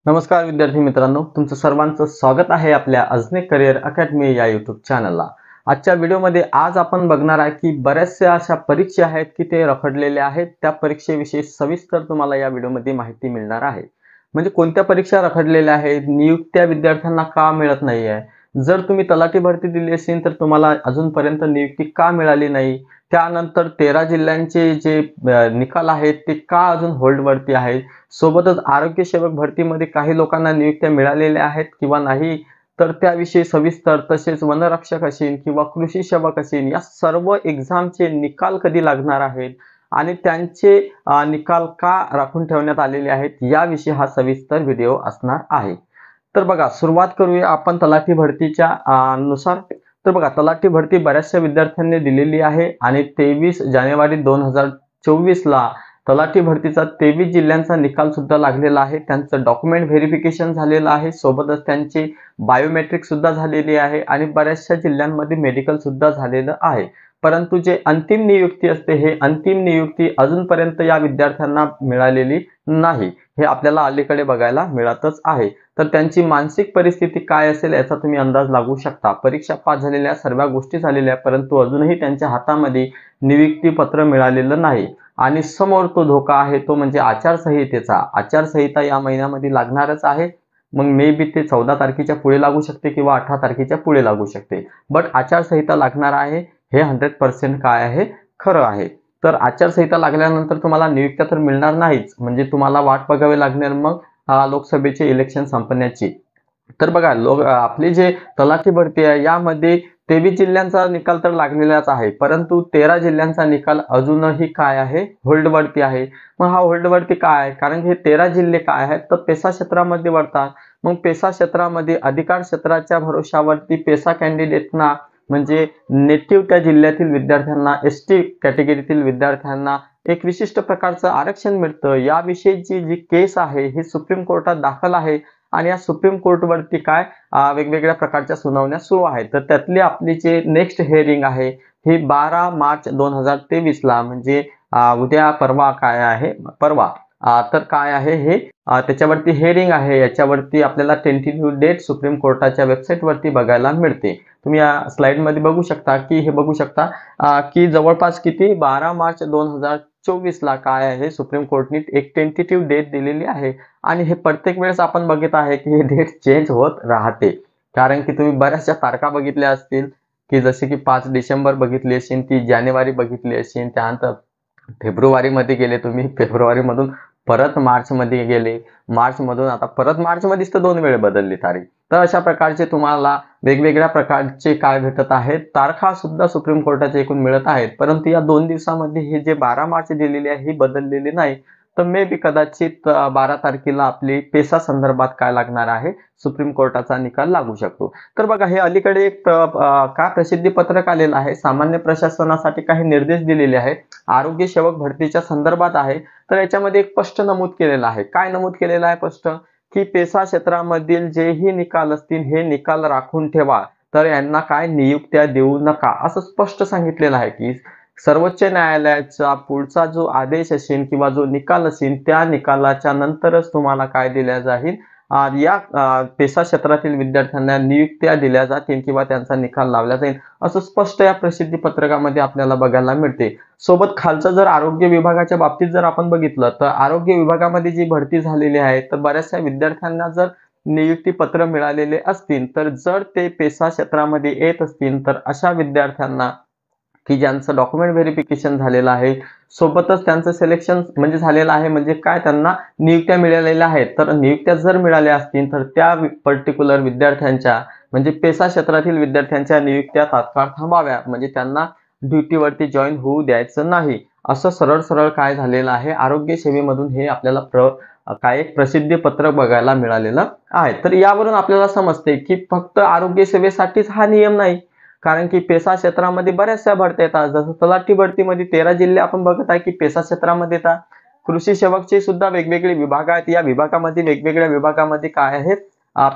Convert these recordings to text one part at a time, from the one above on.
नमस्कार विद्यार्थी मित्रांनो, तुमचं सर्वांचं स्वागत आहे आपल्या अजनेक करिअर अकॅडमी या यूट्यूब चॅनलला। आजच्या व्हिडिओमध्ये आज आपण बघणार आहे की बऱ्याचशा अशा परीक्षा आहेत की ते रखडलेल्या आहेत। त्या परीक्षेविषयी सविस्तर तुम्हाला या व्हिडिओमध्ये माहिती मिळणार आहे। म्हणजे कोणत्या परीक्षा रखडलेल्या आहेत, नियुक्त्या विद्यार्थ्यांना का मिळत नाही आहे, जर तुम्ही तलाठी भरती दिली असेल तर तुम्हाला अजूनपर्यंत नियुक्ती का मिळाली नाही, त्यानंतर 13 जिल्ह्यांचे जे निकाल आहेत ते का अजून होल्डवरती आहेत, सोबतच आरोग्य सेवक भरतीमध्ये काही लोकांना नियुक्त्या मिळालेल्या आहेत किंवा नाही, तर त्याविषयी सविस्तर, तसेच वनरक्षक असेल किंवा कृषी सेवक असेल या सर्व एक्झामचे निकाल कधी लागणार आहेत आणि त्यांचे निकाल का राखून ठेवण्यात आलेले आहेत याविषयी हा सविस्तर व्हिडिओ असणार आहे। तर बघा, सुरुवात करूया आपण तलाठी भरतीच्या नुसार। तर बघा, तलाठी भरती बऱ्याचशा विद्यार्थ्यांनी दिलेली आहे आणि 23 जानेवारी 2024 ला तलाठी भरतीचा 23 जिल्ह्यांचा निकाल सुद्धा लागलेला आहे। त्यांचं डॉक्युमेंट व्हेरिफिकेशन झालेलं आहे, सोबतच त्यांची बायोमेट्रिक सुद्धा झालेली आहे आणि बऱ्याचशा जिल्ह्यांमध्ये मेडिकल सुद्धा झालेलं आहे। परंतु जे अंतिम नियुक्ती असते, हे अंतिम नियुक्ती अजूनपर्यंत या विद्यार्थ्यांना मिळालेली नाही, हे आपल्याला अलीकडे बघायला मिळतच आहे। तर त्यांची मानसिक परिस्थिती काय असेल याचा तुम्ही अंदाज लागू शकता। परीक्षा पास झालेल्या, सर्व गोष्टी झालेल्या, परंतु अजूनही त्यांच्या हातामध्ये नियुक्ती पत्र मिळालेलं नाही आणि समोर तो धोका आहे, तो म्हणजे आचारसंहितेचा। आचारसंहिता या महिन्यामध्ये लागणारच आहे। मग मे बी ते 14 तारखेच्या पुढे लागू शकते किंवा 18 तारखेच्या पुढे लागू शकते, बट आचारसंहिता लागणार आहे, हे 100% काय आहे, खरं आहे। तर आचारसंहिता लागल्यानंतर तुम्हाला नियुक्त्या तर मिळणार नाहीच, म्हणजे तुम्हाला वाट बघावी लागणार मग लोकसभेचे इलेक्शन संपण्याची। तर बघा, आपली जे तलाठी भरती आहे यामध्ये 23 जिल्ह्यांचा निकाल तर लागलेलाच आहे, परंतु 13 जिल्ह्यांचा निकाल अजूनही काय आहे, होल्डवरती आहे। मग हा होल्डवरती काय आहे, कारण हे 13 जिल्हे काय आहेत तर पेसा क्षेत्रामध्ये वरतात। मग पेसा क्षेत्रामध्ये अधिकार क्षेत्राच्या भरोशावरती पेसा कॅन्डिडेटना, म्हणजे नेटिव्ह त्या जिल्ह्यातील विद्यार्थ्यांना, एसटी कॅटेगरीतील विद्यार्थ्यांना एक विशिष्ट प्रकारचं आरक्षण मिळतं। याविषयीची जी केस आहे ही सुप्रीम कोर्टात दाखल आहे आणि या सुप्रीम कोर्टवरती काय वेगवेगळ्या प्रकारच्या सुनावण्या सुरू आहेत। तर त्यातली आपली जे नेक्स्ट हिअरिंग आहे ही 12 मार्च 2023 ला, म्हणजे उद्या परवा काय आहे, परवा तर काय आहे हे त्याच्यावरती हिअरिंग आहे। याच्यावरती आपल्याला टेंटेटिव्ह डेट सुप्रीम कोर्टाच्या वेबसाईटवरती बघायला मिळते। तुम्ही या स्लाइड मध्ये बघू शकता की हे बघू शकता की जवळपास किती 12 मार्च 2024 ला काय आहे, सुप्रीम कोर्टने एक टेंटेटिव्ह डेट दिलेली आहे आणि हे प्रत्येक वेळेस आपण बघत आहे की हे डेट चेंज होत राहते। कारण की तुम्ही बऱ्याचशा तारखा बघितल्या असतील की जसे की 5 डिसेंबर बघितली असेल, 30 जानेवारी बघितली असेल, त्यानंतर फेब्रुवारी मध्ये गेले तुम्ही, फेब्रुवारी मधून परत मार्च मध्ये गेले, मार्च मधून आता परत मार्च मध्येच तर 2 वेळ बदलली तारीख। तर अशा प्रकारचे तुम्हाला वेगवेगळ्या प्रकारचे काय भेटत आहेत, तारखा सुद्धा सुप्रीम कोर्टाचे एकूण मिळत आहेत, परंतु या 2 दिवसामध्ये हे जे 12 मार्च दिलेली आहे ही बदललेली नाही। तर मे बी कदाचित 12 तारखेला आपली पेसा संदर्भात काय लागणार आहे, सुप्रीम कोर्टाचा निकाल लागू शकतो। तर बघा, हे अलीकडे एक का प्रसिद्धी पत्रक आलेलं आहे, सामान्य प्रशासनासाठी काही निर्देश दिलेले आहेत, आरोग्य सेवक भरतीच्या संदर्भात आहे। तर याच्यामध्ये एक स्पष्ट नमूद केलेलं आहे, काय नमूद केलेलं आहे स्पष्ट, की पेसा क्षेत्रामधील जेही निकाल असतील हे निकाल राखून ठेवा, तर यांना काय नियुक्त्या देऊ नका, असं स्पष्ट सांगितलेलं आहे की सर्वोच्च न्यायालयाचा पुढचा जो आदेश असेल किंवा जो निकाल असेल त्या निकालाच्या नंतरच तुम्हाला काय दिल्या जाईल, या पेसा क्षेत्रातील विद्यार्थ्यांना नियुक्त्या दिल्या जातील किंवा त्यांचा निकाल लावला जाईल, असं स्पष्ट या प्रसिद्धी पत्रकामध्ये आपल्याला बघायला मिळते। सोबत खालचं जर आरोग्य विभागाच्या बाबतीत जर आपण बघितलं तर आरोग्य विभागामध्ये जी भरती झालेली आहे, तर बऱ्याचशा विद्यार्थ्यांना जर नियुक्ती पत्र मिळालेले असतील, तर जर ते पेसा क्षेत्रामध्ये येत असतील तर अशा विद्यार्थ्यांना की ज्यांचं डॉक्युमेंट व्हेरिफिकेशन झालेलं आहे, सोबतच त्यांचं सिलेक्शन म्हणजे झालेलं आहे, म्हणजे काय त्यांना नियुक्त्या मिळालेल्या आहेत, तर नियुक्त्या जर मिळाल्या असतील तर त्या पर्टिक्युलर विद्यार्थ्यांच्या, म्हणजे पेसा क्षेत्रातील विद्यार्थ्यांच्या नियुक्त्या तात्काळ थांबाव्या, म्हणजे त्यांना ड्युटीवरती जॉईन होऊ द्यायचं नाही, असं सरळ सरळ काय झालेलं आहे आरोग्य सेवेमधून हे आपल्याला काय एक प्रसिद्धी पत्रक बघायला मिळालेलं आहे। तर यावरून आपल्याला समजते की फक्त आरोग्य सेवेसाठीच हा नियम नाही, कारण की पेसा क्षेत्रामध्ये बऱ्याचशा भरत्या येतात, जसं तलाठी भरतीमध्ये 13 जिल्हे आपण बघत आहे की पेसा क्षेत्रामध्ये येतात। कृषी सेवकचे सुद्धा वेगवेगळे विभाग आहेत, या विभागामध्ये वेगवेगळ्या विभागामध्ये काय आहेत,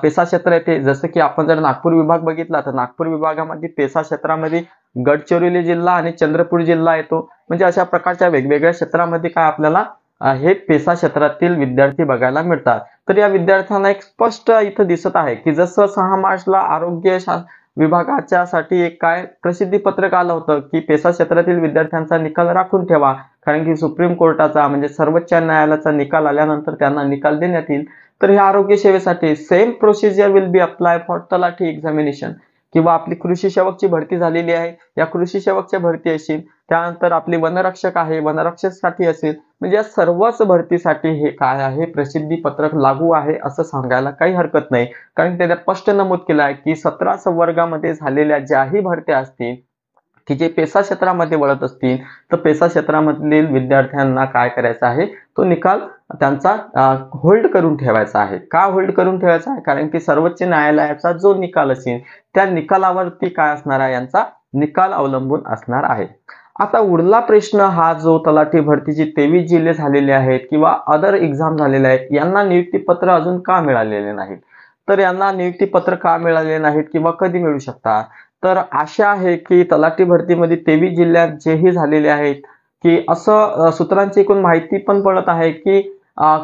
पेसा क्षेत्र येते। जसं की आपण जर नागपूर विभाग बघितला तर नागपूर विभागामध्ये पेसा क्षेत्रामध्ये गडचिरोली जिल्हा आणि चंद्रपूर जिल्हा येतो, म्हणजे अशा प्रकारच्या वेगवेगळ्या क्षेत्रामध्ये काय आपल्याला हे पेसा क्षेत्रातील विद्यार्थी बघायला मिळतात। तर या विद्यार्थ्यांना एक स्पष्ट इथं दिसत आहे की जसं 6 मार्चला विभागाच्या साठी एक काय प्रसिद्धी पत्रक आलं होतं की पेसा क्षेत्रातील विद्यार्थ्यांचा निकाल राखून ठेवा, कारण की सुप्रीम कोर्टाचा म्हणजे सर्वोच्च न्यायालयाचा निकाल आल्यानंतर त्यांना निकाल देण्यात येईल. तर ह्या आरोग्य सेवेसाठी same procedure will be apply for तलाठी एक्झामिनेशन. किंवा आपली कृषी सेवकची भरती झालेली आहे, या कृषी सेवकच्या भरती असेल, त्यानंतर आपली वनरक्षक आहे, वनरक्षकसाठी असेल, म्हणजे या सर्वच भरतीसाठी हे काय आहे प्रसिद्धी पत्रक लागू आहे असं सांगायला काही हरकत नाही. कारण त्याला स्पष्ट नमूद केलं आहे की 17 संवर्गामध्ये झालेल्या ज्याही भरत्या असतील की जे पेसा क्षेत्रामध्ये वळत असतील, तर पेसा क्षेत्रामधील विद्यार्थ्यांना काय करायचं आहे, तो निकाल त्यांचा होल्ड करून ठेवायचा आहे. का होल्ड करून ठेवायचा आहे? कारण की सर्वोच्च न्यायालयाचा जो निकाल असेल त्या निकालावरती काय असणार आहे, यांचा निकाल अवलंबून असणार आहे. आता उरला प्रश्न हा जो तलाठी भरतीची 23 जिल्हे झालेले आहेत किंवा अदर एक्झाम झालेले आहेत, यांना नियुक्ती पत्र अजून का मिळालेले नाहीत? तर यांना नियुक्ती पत्र का मिळालेले नाहीत किंवा कधी मिळू शकतात? तर आशा आहे की तलाठी भरतीमध्ये 23 जिल्ह्यात जेही झालेले आहेत की असं सूत्रांची एकूण माहिती पण पडत आहे की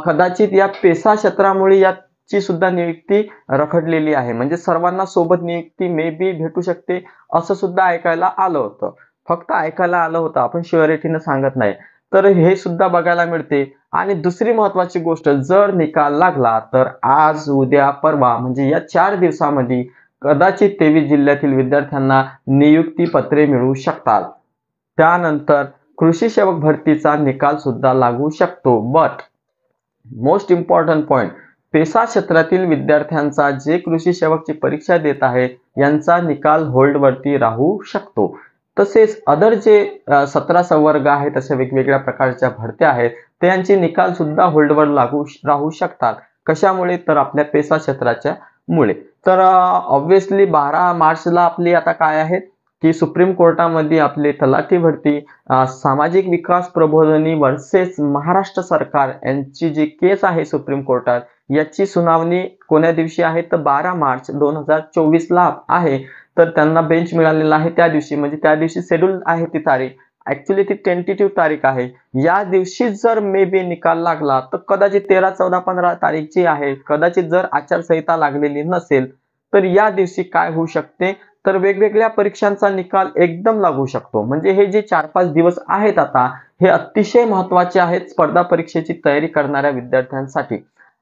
कदाचित या पेसा क्षेत्रामुळे याची सुद्धा नियुक्ती रखडलेली आहे, म्हणजे सर्वांना सोबत नियुक्ती मे बी भेटू शकते असं सुद्धा ऐकायला आलं होतं. फक्त ऐकायला आलं होतं, आपण शुअरिटीनं सांगत नाही. तर हे सुद्धा बघायला मिळते. आणि दुसरी महत्वाची गोष्ट, जर निकाल लागला तर आज उद्या परवा म्हणजे या 4 दिवसामध्ये कदाचित 23 जिल्ह्यातील विद्यार्थ्यांना नियुक्ती पत्रे मिळू शकतात. त्यानंतर कृषी सेवक भरतीचा निकाल सुद्धा लागू शकतो. But most important point, PESA क्षेत्रातील विद्यार्थ्यांचा जे कृषी सेवकची परीक्षा देत आहेत यांचा निकाल होल्डवरती राहू शकतो. तसेच अदर जे 17 संवर्ग आहेत, अशा वेगवेगळ्या प्रकारच्या भरत्या आहेत, त्यांचे निकाल सुद्धा होल्डवर राहू शकतात. कशामुळे? तर आपल्या पेसा क्षेत्राच्या मुळे. तर ऑब्विसली 12 मार्चला आपली आता काय आहे की सुप्रीम कोर्टामध्ये आपले तलाठी भरती सामाजिक विकास प्रबोधिनी वर्सेस महाराष्ट्र सरकार यांची जी केस आहे सुप्रीम कोर्टात, याची सुनावणी कोण्या दिवशी आहे तर 12 मार्च 2024 ला आहे. तर त्यांना बेंच मिळालेला आहे त्या दिवशी, म्हणजे त्या दिवशी शेड्यूल आहे ती तारीख. ऍक्च्युली ती टेंटेटिव्ह तारीख आहे. या दिवशी जर मे बी निकाल लागला तर कदाचित 13, 14, 15 तारीख जी आहे, कदाचित जर आचारसंहिता लागलेली नसेल तर या दिवशी काय होऊ शकते, तर वेगवेगळ्या परीक्षांचा निकाल एकदम लागू शकतो. म्हणजे हे जे 4-5 दिवस आहेत आता, हे अतिशय महत्त्वाचे आहेत स्पर्धा परीक्षेची तयारी करणाऱ्या विद्यार्थ्यांसाठी.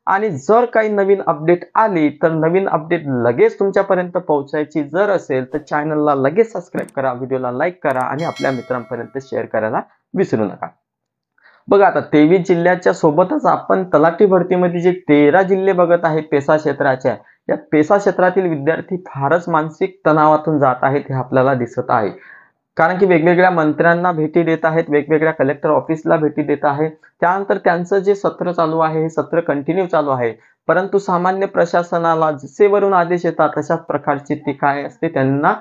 आणि जर काही नवीन अपडेट आली तर नवीन अपडेट लगेच तुमच्यापर्यंत पोहोचायची जर असेल तर चॅनलला लगेच सबस्क्राईब करा, व्हिडिओला लाईक करा आणि आपल्या मित्रांपर्यंत शेअर करायला विसरू नका. बघा, आता 23 जिल्ह्याच्या सोबतच आपण तलाठी भरतीमध्ये जे 13 जिल्हे बघत आहेत पेसा क्षेत्राच्या, या पेसा क्षेत्रातील विद्यार्थी फारच मानसिक तणावातून जात आहेत हे आपल्याला दिसत आहे. कारण की वेगवेगळ्या मंत्र्यांना भेटी देत आहेत, वेगवेगळ्या कलेक्टर ऑफिसला भेटी देत आहेत. त्यानंतर त्यांचं जे सत्र चालू आहे हे सत्र कंटिन्यू चालू आहे. परंतु सामान्य प्रशासनाला जसे वरून आदेश येतात तशाच प्रकारची ती काय असते, त्यांना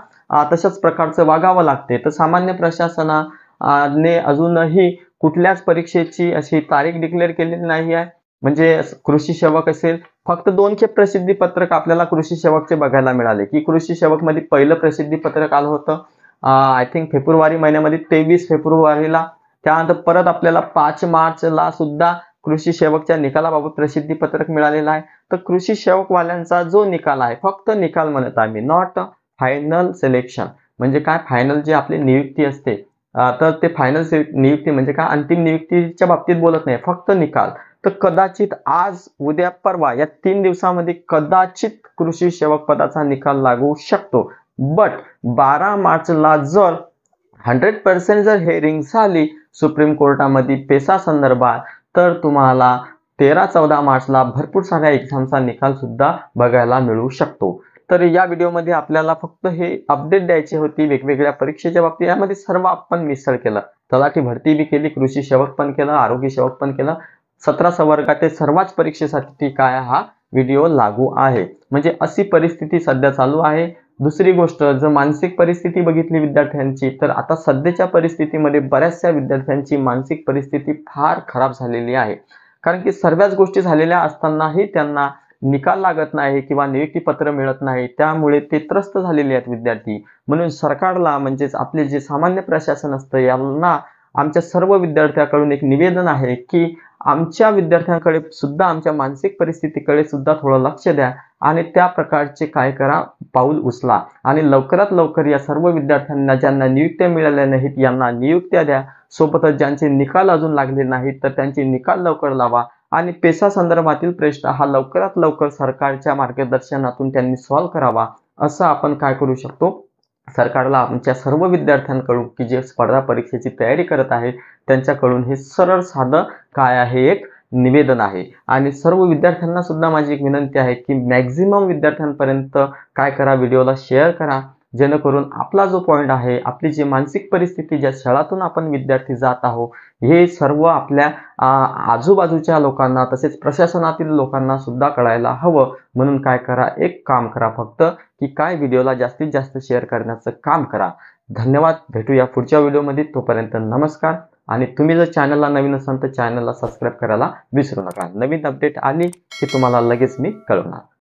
तशाच प्रकारचं वागावं लागते. तर सामान्य प्रशासनाने अजूनही कुठल्याच परीक्षेची अशी तारीख डिक्लेअर केलेली नाही आहे. म्हणजे कृषी सेवक असेल, फक्त 2 खेप प्रसिद्धी पत्रक आपल्याला कृषी सेवकचे बघायला मिळाले की कृषी सेवक मध्ये पहिलं प्रसिद्धी पत्रक आलं होतं आय थिंक फेब्रुवारी महिन्यामध्ये 23 फेब्रुवारीला. त्यानंतर परत आपल्याला 5 मार्चला सुद्धा कृषी सेवकच्या निकालाबाबत प्रसिद्धी पत्रक मिळालेलं आहे. तर कृषी सेवक वाल्यांचा जो निकाल आहे, फक्त निकाल म्हणत आहे मी, नॉट फायनल सिलेक्शन. म्हणजे काय, फायनल जे आपली नियुक्ती असते, तर ते फायनल नियुक्ती म्हणजे काय, अंतिम नियुक्तीच्या बाबतीत बोलत नाही, फक्त निकाल. तर कदाचित आज उद्या परवा या 3 दिवसामध्ये कदाचित कृषी सेवक पदाचा निकाल लागू शकतो. बट 12 मार्चला जर 100% जर हेअरिंग झाली सुप्रीम कोर्टामध्ये पेसा संदर्भात, तर तुम्हाला 13-14 मार्चला भरपूर साऱ्या एक्झामचा निकाल सुद्धा बघायला मिळू शकतो. तर या व्हिडिओमध्ये आपल्याला फक्त हे अपडेट द्यायची होती वेगवेगळ्या परीक्षेच्या बाबतीत. यामध्ये सर्व आपण मिसळ केलं, तलाठी भरती बी केली, कृषी सेवक पण केलं, आरोग्य सेवक पण केलं. 17 संवर्गातील सर्वच परीक्षेसाठी काय हा व्हिडिओ लागू आहे. म्हणजे अशी परिस्थिती सध्या चालू आहे. दुसरी गोष्ट, जर मानसिक परिस्थिती बघितली विद्यार्थ्यांची, तर आता सध्याच्या परिस्थितीमध्ये बऱ्याचशा विद्यार्थ्यांची मानसिक परिस्थिती फार खराब झालेली आहे. कारण की सर्वच गोष्टी झालेल्या असतानाही त्यांना निकाल लागत नाही किंवा नियुक्ती पत्र मिळत नाही, त्यामुळे ते त्रस्त झालेले आहेत विद्यार्थी. म्हणून सरकारला, म्हणजेच आपले जे सामान्य प्रशासन असतं, यांना आमच्या सर्व विद्यार्थ्यांकडून एक निवेदन आहे की आमच्या विद्यार्थ्यांकडे सुद्धा आमच्या मानसिक परिस्थितीकडे सुद्धा थोडं लक्ष द्या आणि त्या प्रकारचे काय करा पाऊल उचला आणि लवकरात लवकर या सर्व विद्यार्थ्यांना ज्यांना नियुक्त्या मिळाल्या नाहीत यांना नियुक्त्या द्या. सोबतच ज्यांचे निकाल अजून लागले नाहीत तर त्यांचे निकाल लवकर लावा आणि पेसा संदर्भातील प्रश्न हा लवकरात लवकर सरकारच्या मार्गदर्शनातून त्यांनी सॉल्व्ह करावा. असं आपण काय करू शकतो, सरकारला आमच्या सर्व विद्यार्थ्यांकडून की जे स्पर्धा परीक्षेची तयारी करत आहे त्यांच्याकडून हे सरळ साधं काय आहे एक निवेदन आहे. आणि सर्व विद्यार्थ्यांना सुद्धा माझी एक विनंती आहे की मॅक्झिमम विद्यार्थ्यांपर्यंत काय करा, व्हिडिओला शेअर करा, जेणेकरून आपला जो पॉईंट आहे, आपली जी मानसिक परिस्थिती ज्या शाळातून आपण विद्यार्थी जात आहोत हे सर्व आपल्या आजूबाजूच्या लोकांना तसेच प्रशासनातील लोकांना सुद्धा कळायला हवं. म्हणून काय करा, एक काम करा फक्त की काय व्हिडिओला जास्तीत जास्त शेअर करण्याचं काम करा. धन्यवाद. भेटूया पुढच्या व्हिडिओमध्ये. तोपर्यंत नमस्कार. आणि तुम्ही जर चॅनलला नवीन असाल तर चॅनलला सबस्क्राईब करायला विसरू नका. नवीन अपडेट आली की तुम्हाला लगेच मी कळवणार.